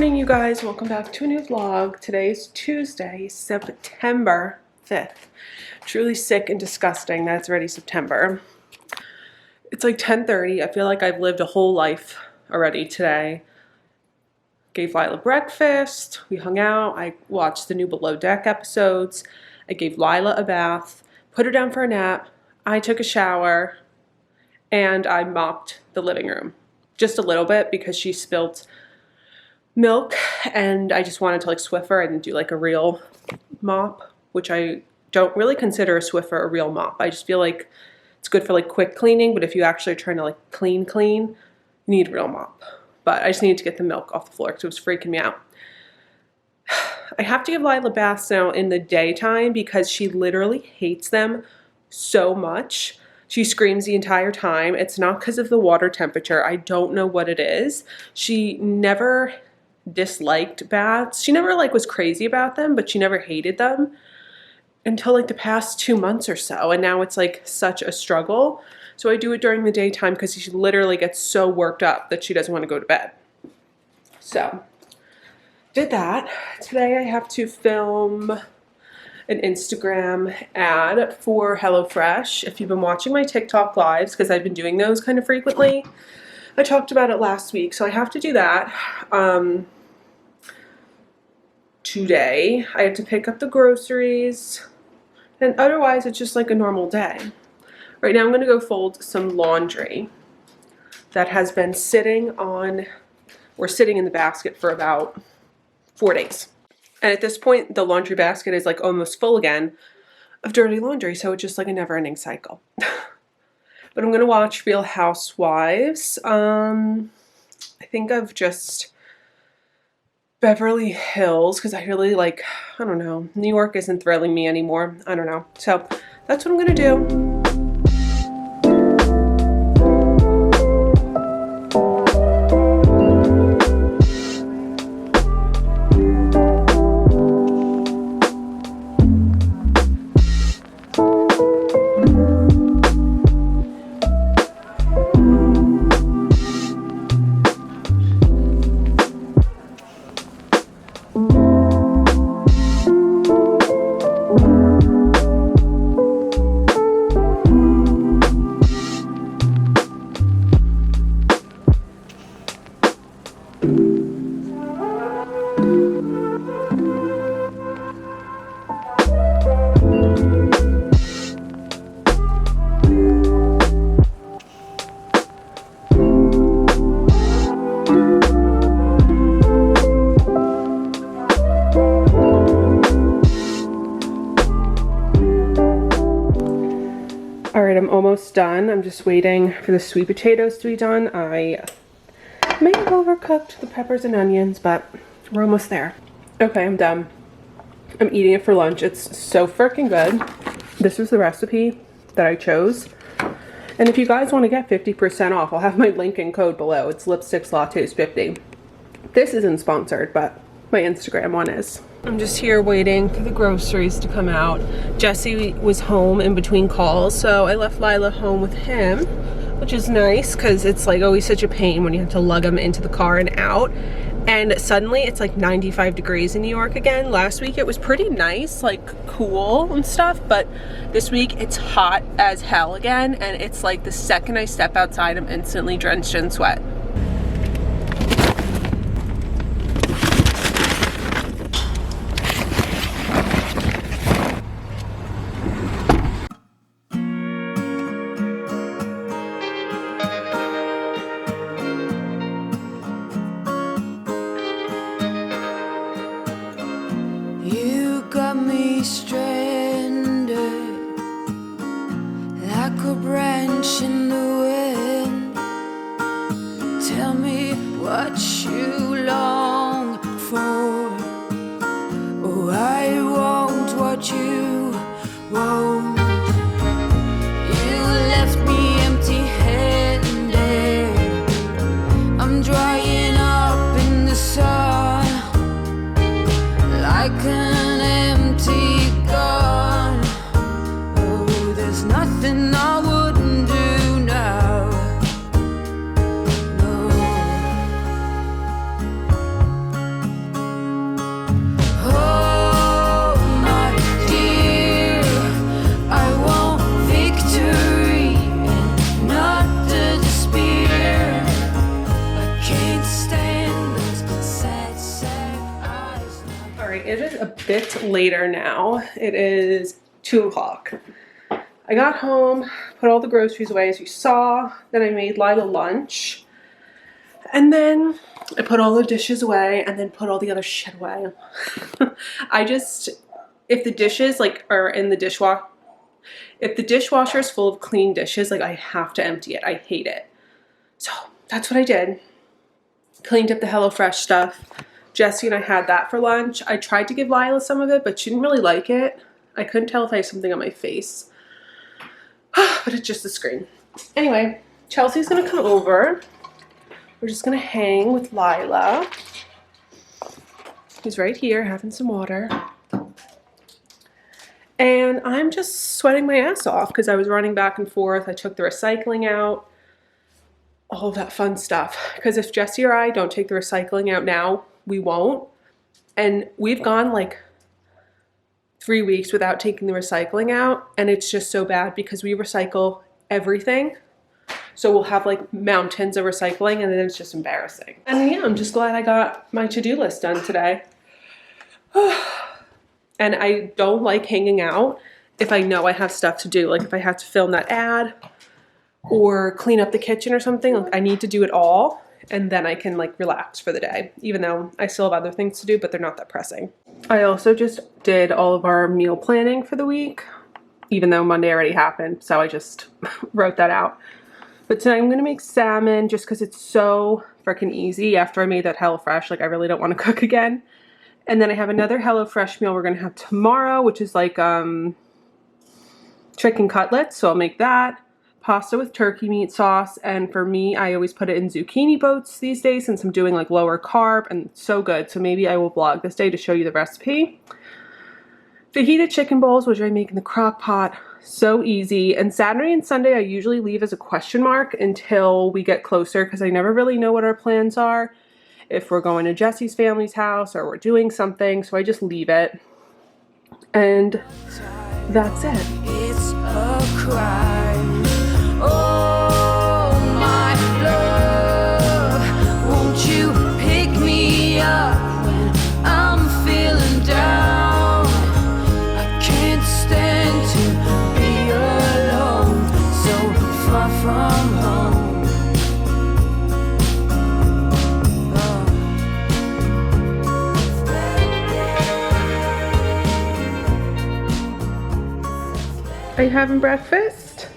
morning, you guys. Welcome back to a new vlog. Today is Tuesday, September 5th. Truly sick and disgusting that it's already September. It's like 10:30. I feel like I've lived a whole life already today. Gave Lila breakfast. We hung out. I watched the new Below Deck episodes. I gave Lila a bath, put her down for a nap. I took a shower, and I mopped the living room. Just a little bit because she spilled milk and I just wanted to like Swiffer and do like a real mop, which I don't really consider a Swiffer a real mop. I just feel like it's good for like quick cleaning, but if you actually are trying to like clean, you need a real mop. But I just needed to get the milk off the floor because it was freaking me out. I have to give Lila baths now in the daytime because she literally hates them so much. She screams the entire time. It's not because of the water temperature. I don't know what it is. She never disliked baths. She never like was crazy about them, but she never hated them until like the past 2 months or so. And now it's like such a struggle. So I do it during the daytime because she literally gets so worked up that she doesn't want to go to bed. So did that. Today I have to film an Instagram ad for HelloFresh. If you've been watching my TikTok lives, because I've been doing those kind of frequently, I talked about it last week, so I have to do that. Today, I have to pick up the groceries, and otherwise it's just like a normal day. Right now I'm going to go fold some laundry that has been sitting in the basket for about 4 days. And at this point, the laundry basket is like almost full again of dirty laundry, so it's just like a never-ending cycle. But I'm going to watch Real Housewives. I think of just Beverly Hills because I really like, I don't know, New York isn't thrilling me anymore. I don't know. So that's what I'm going to do. Alright, I'm almost done. I'm just waiting for the sweet potatoes to be done. I may have overcooked the peppers and onions, but we're almost there. Okay, I'm done. I'm eating it for lunch. It's so freaking good. This was the recipe that I chose. And if you guys want to get 50% off, I'll have my link and code below. It's Lipsticks Lattes 50. This isn't sponsored, but my Instagram one is. I'm just here waiting for the groceries to come out. Jesse was home in between calls, so I left Lila home with him, which is nice because it's like always such a pain when you have to lug them into the car and out. And suddenly it's like 95 degrees in New York again. Last week it was pretty nice, like cool and stuff, but this week it's hot as hell again, and it's like the second I step outside I'm instantly drenched in sweat. Stranded like a branch in the wind. Tell me what you long for. Oh, I want what you want. You left me empty-handed. I'm drying up in the sun like an empty gun. Oh, there's nothing I wouldn't do now. No. bit later now. It is 2 o'clock. I got home, put all the groceries away as you saw, then I made Lila lunch, and then I put all the dishes away and then put all the other shit away. If the dishes like are in the dishwasher, if the dishwasher is full of clean dishes, like I have to empty it. I hate it. So that's what I did. Cleaned up the HelloFresh stuff. Jessie and I had that for lunch. I tried to give Lila some of it, but she didn't really like it. I couldn't tell if I had something on my face. But it's just the screen. Anyway, Chelsea's gonna come over. We're just gonna hang with Lila. He's right here having some water. And I'm just sweating my ass off because I was running back and forth. I took the recycling out, all of that fun stuff. Because if Jessie or I don't take the recycling out now, we won't. And we've gone like 3 weeks without taking the recycling out. And it's just so bad because we recycle everything. So we'll have like mountains of recycling and then it's just embarrassing. And yeah, I'm just glad I got my to-do list done today. And I don't like hanging out if I know I have stuff to do. Like if I have to film that ad or clean up the kitchen or something, like I need to do it all and then I can like relax for the day, even though I still have other things to do, but they're not that pressing. I also just did all of our meal planning for the week, even though Monday already happened. So I just wrote that out. But tonight I'm gonna make salmon just because it's so freaking easy after I made that HelloFresh. Like I really don't want to cook again. And then I have another HelloFresh meal we're going to have tomorrow, which is like chicken cutlets. So I'll make that. Pasta with turkey meat sauce. And for me, I always put it in zucchini boats these days since I'm doing like lower carb and it's so good. So maybe I will vlog this day to show you the recipe. Fajita chicken bowls, which I make in the crock pot. So easy. And Saturday and Sunday, I usually leave as a question mark until we get closer because I never really know what our plans are. If we're going to Jessie's family's house or we're doing something, so I just leave it. And that's it. It's a crime. Oh, my love, won't you pick me up when I'm feeling down? I can't stand to be alone, so far from home. Are you having breakfast?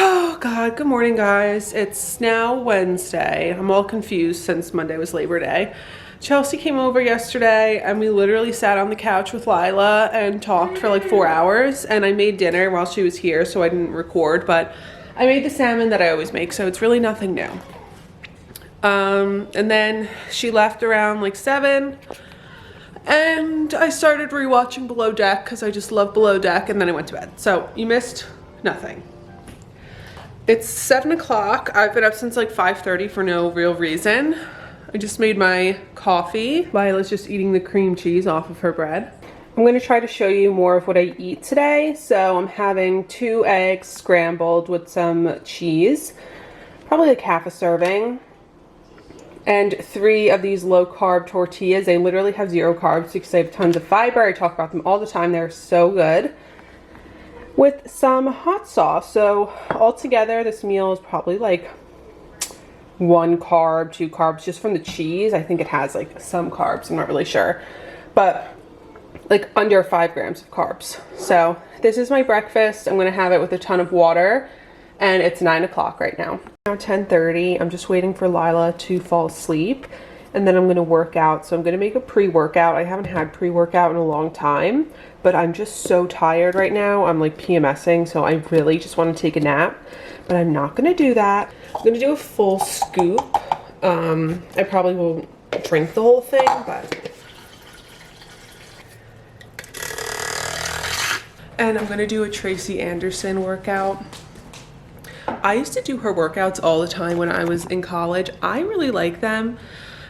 Oh God, good morning guys. It's now Wednesday. I'm all confused since Monday was Labor Day. Chelsea came over yesterday and we literally sat on the couch with Lila and talked for like 4 hours, and I made dinner while she was here so I didn't record, but I made the salmon that I always make, so it's really nothing new. And then she left around like 7. And I started rewatching Below Deck because I just love Below Deck, and then I went to bed. So you missed nothing. It's 7 o'clock. I've been up since like 5:30 for no real reason. I just made my coffee. Lila's just eating the cream cheese off of her bread. I'm going to try to show you more of what I eat today. So I'm having 2 eggs scrambled with some cheese, probably like half a serving. And 3 of these low-carb tortillas. They literally have 0 carbs because they have tons of fiber. I talk about them all the time. They're so good. With some hot sauce. So altogether, this meal is probably like 1 carb, 2 carbs, just from the cheese. I think it has like some carbs. I'm not really sure. But like under 5 grams of carbs. So this is my breakfast. I'm going to have it with a ton of water. And it's 9 o'clock right now. Now 10:30. I'm just waiting for Lila to fall asleep. And then I'm going to work out. So I'm going to make a pre-workout. I haven't had pre-workout in a long time. But I'm just so tired right now. I'm like PMSing. So I really just want to take a nap. But I'm not going to do that. I'm going to do a full scoop. I probably won't drink the whole thing. But... And I'm going to do a Tracy Anderson workout. I used to do her workouts all the time when I was in college. I really like them.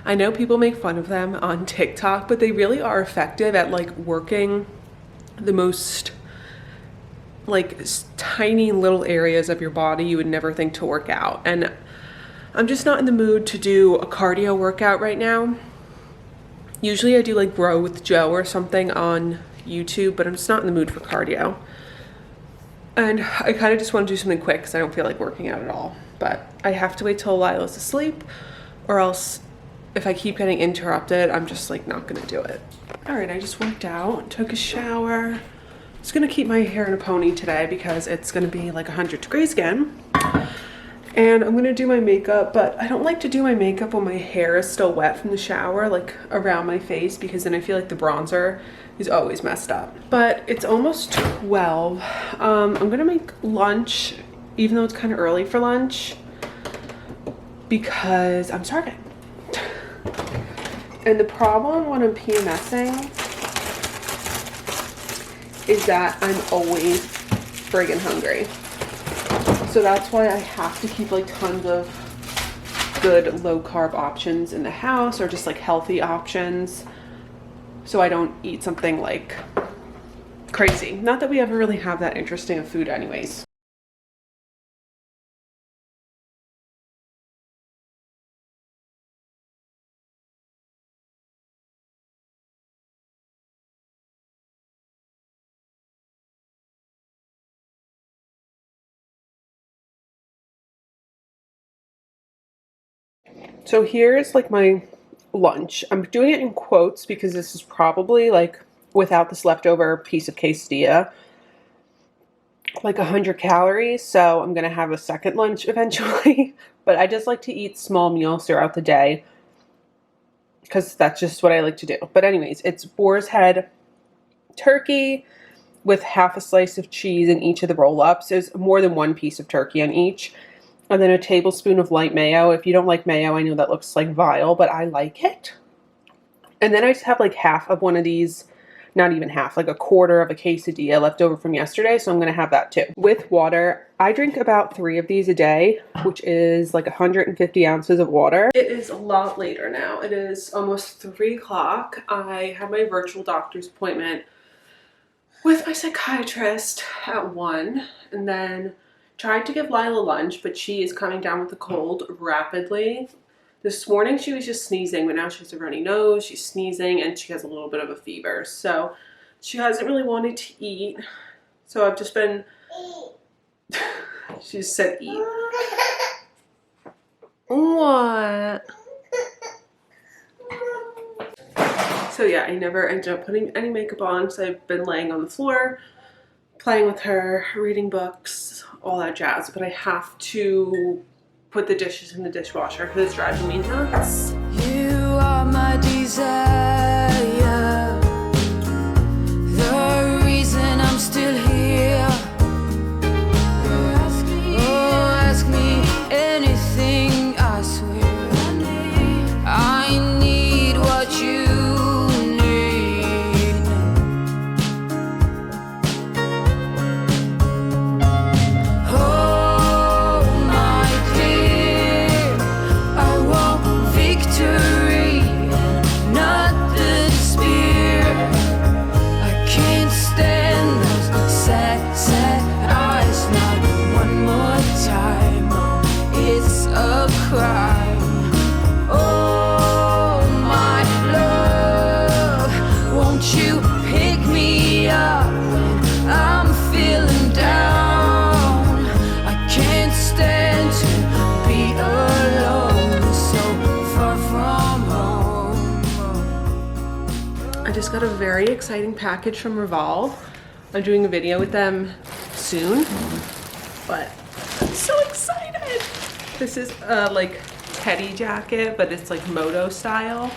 I know people make fun of them on TikTok, but they really are effective at like working the most like tiny little areas of your body you would never think to work out. And I'm just not in the mood to do a cardio workout right now. Usually I do like Grow with Joe or something on YouTube, but I'm just not in the mood for cardio. And I kind of just want to do something quick because I don't feel like working out at all. But I have to wait till Lila's asleep, or else if I keep getting interrupted, I'm just like not gonna do it. All right, I just worked out, took a shower. Just gonna keep my hair in a pony today because it's gonna be like 100 degrees again. And I'm gonna do my makeup, but I don't like to do my makeup when my hair is still wet from the shower, like around my face, because then I feel like the bronzer is always messed up. But it's almost 12. I'm gonna make lunch, even though it's kind of early for lunch, because I'm starving. And the problem when I'm PMSing is that I'm always friggin' hungry. So that's why I have to keep like tons of good low carb options in the house, or just like healthy options, so I don't eat something like crazy. Not that we ever really have that interesting of food anyways. So here's like my lunch. I'm doing it in quotes because this is probably like, without this leftover piece of quesadilla, like 100 calories. So I'm gonna have a second lunch eventually. But I just like to eat small meals throughout the day because that's just what I like to do. But anyways, it's boar's head turkey with half a slice of cheese in each of the roll-ups. There's more than one piece of turkey on each. And then a tablespoon of light mayo. If you don't like mayo, I know that looks like vile, but I like it. And then I just have like half of one of these, not even half, like a quarter of a quesadilla left over from yesterday. So I'm going to have that too. With water, I drink about 3 of these a day, which is like 150 ounces of water. It is a lot later now. It is almost 3 o'clock. I had my virtual doctor's appointment with my psychiatrist at 1, and then tried to give Lila lunch, but she is coming down with a cold rapidly. This morning she was just sneezing, but now she has a runny nose, she's sneezing, and she has a little bit of a fever. So she hasn't really wanted to eat. So I've just been... She just said eat. What? So yeah, I never ended up putting any makeup on, so I've been laying on the floor, playing with her, reading books, all that jazz. But I have to put the dishes in the dishwasher because it's driving me nuts. You are my desire, the reason I'm still here. Oh, ask me anything, I swear. I need what you need. Oh, my dear, I want victory, not the despair. I can't stand those sad, sad eyes. Not one more time, oh, it's a crime. Oh, my love, won't you pick me up when I'm feeling down? I can't stand to be alone, so far from home. I just got a very exciting package from Revolve. I'm doing a video with them soon, but I'm so excited. This is a like teddy jacket, but it's like moto style.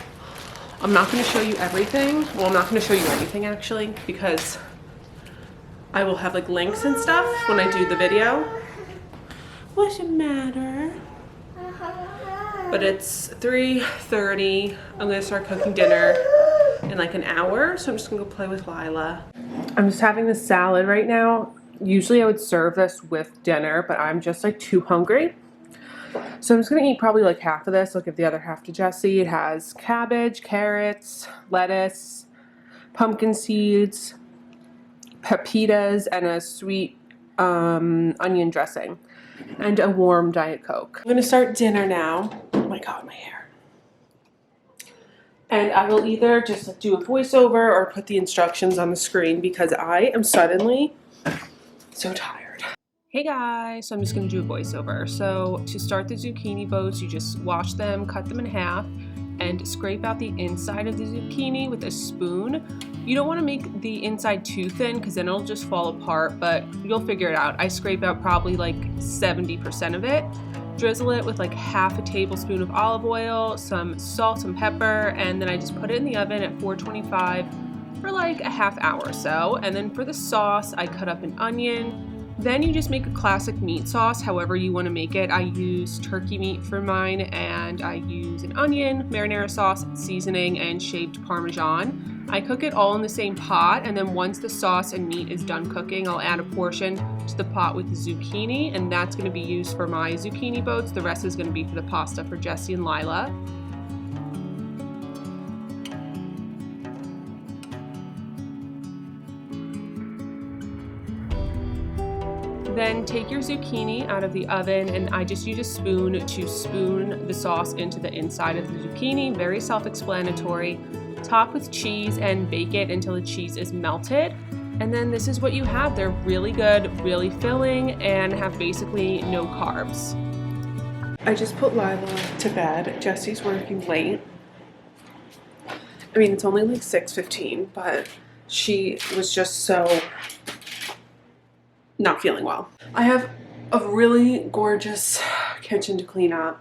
I'm not going to show you everything. Well, I'm not going to show you anything actually, because I will have like links and stuff when I do the video. What's the matter? But it's 3:30. I'm gonna start cooking dinner in like an hour, so I'm just gonna go play with Lila. I'm just having this salad right now. Usually I would serve this with dinner, but I'm just like too hungry. So I'm just gonna eat probably like half of this. I'll give the other half to Jessie. It has cabbage, carrots, lettuce, pumpkin seeds, pepitas, and a sweet onion dressing, and a warm Diet Coke. I'm gonna start dinner now. Oh my God, my hair. And I will either just like do a voiceover or put the instructions on the screen because I am suddenly so tired. Hey guys, so I'm just gonna do a voiceover. So to start the zucchini boats, you just wash them, cut them in half, and scrape out the inside of the zucchini with a spoon. You don't want to make the inside too thin because then it'll just fall apart, but you'll figure it out. I scrape out probably like 70% of it. Drizzle it with like half a tablespoon of olive oil, some salt and pepper, and then I just put it in the oven at 425 for like a half hour or so. And then for the sauce, I cut up an onion. Then you just make a classic meat sauce, however you want to make it. I use turkey meat for mine, and I use an onion, marinara sauce, seasoning, and shaved Parmesan. I cook it all in the same pot, and then once the sauce and meat is done cooking, I'll add a portion to the pot with the zucchini, and that's going to be used for my zucchini boats. The rest is going to be for the pasta for Jesse and Lila. Then take your zucchini out of the oven, and I just use a spoon to spoon the sauce into the inside of the zucchini. Very self-explanatory. Top with cheese and bake it until the cheese is melted. And then this is what you have. They're really good, really filling, and have basically no carbs. I just put Lila to bed. Jesse's working late. I mean, it's only like 6:15, but she was just so not feeling well. I have a really gorgeous kitchen to clean up.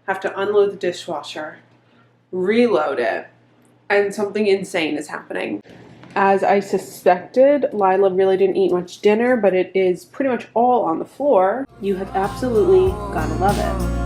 Have to unload the dishwasher, reload it, and something insane is happening. As I suspected, Lila really didn't eat much dinner, but it is pretty much all on the floor. You have absolutely gotta love it.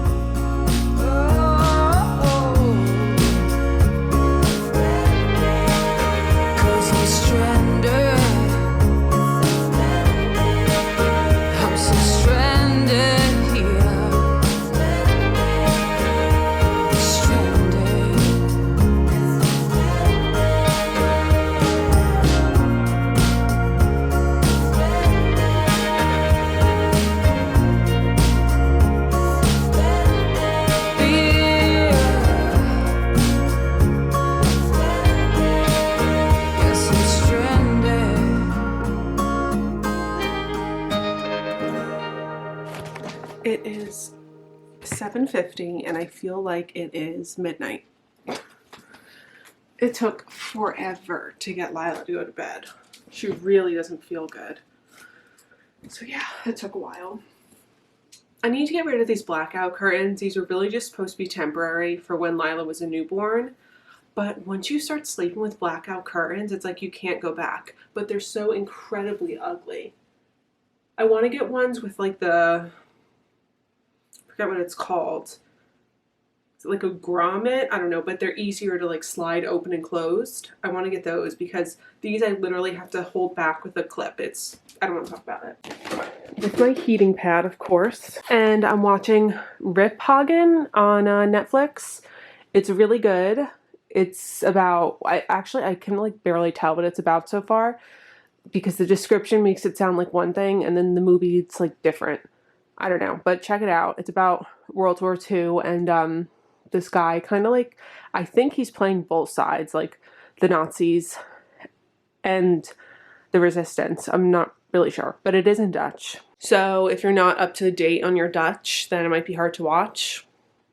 It is 7:50 and I feel like it is midnight. It took forever to get Lila to go to bed. She really doesn't feel good. So yeah, it took a while. I need to get rid of these blackout curtains. These are really just supposed to be temporary for when Lila was a newborn. But once you start sleeping with blackout curtains, it's like you can't go back. But they're so incredibly ugly. I want to get ones with like the, I forget what it's called. It's like a grommet, I don't know, but they're easier to like slide open and closed. I want to get those because these I literally have to hold back with a clip. I don't want to talk about it. It's my heating pad, of course. And I'm watching Rip Hagen on Netflix. It's really good. It's about, I can like barely tell what it's about so far because the description makes it sound like one thing and then the movie it's like different. I don't know, but check it out. It's about World War II and this guy kind of like, I think he's playing both sides, like the Nazis and the resistance. I'm not really sure, but it is in Dutch. So if you're not up to date on your Dutch, then it might be hard to watch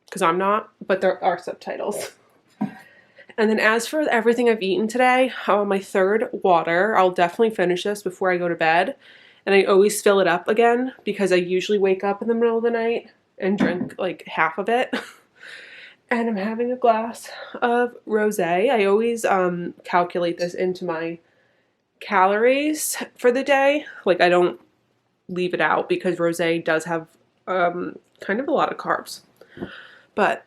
because I'm not, but there are subtitles. And then as for everything I've eaten today, I'm on my third water. I'll definitely finish this before I go to bed. And I always fill it up again because I usually wake up in the middle of the night and drink like half of it. And I'm having a glass of rosé. I always calculate this into my calories for the day. Like I don't leave it out because rosé does have kind of a lot of carbs. But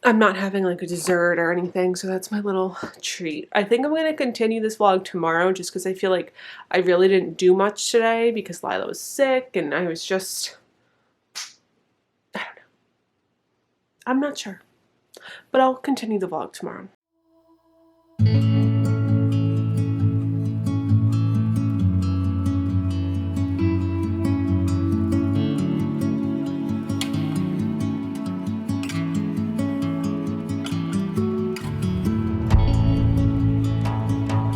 I'm not having like a dessert or anything, so that's my little treat. I think I'm going to continue this vlog tomorrow just because I feel like I really didn't do much today because Lila was sick and I was just, I don't know. I'm not sure. But I'll continue the vlog tomorrow.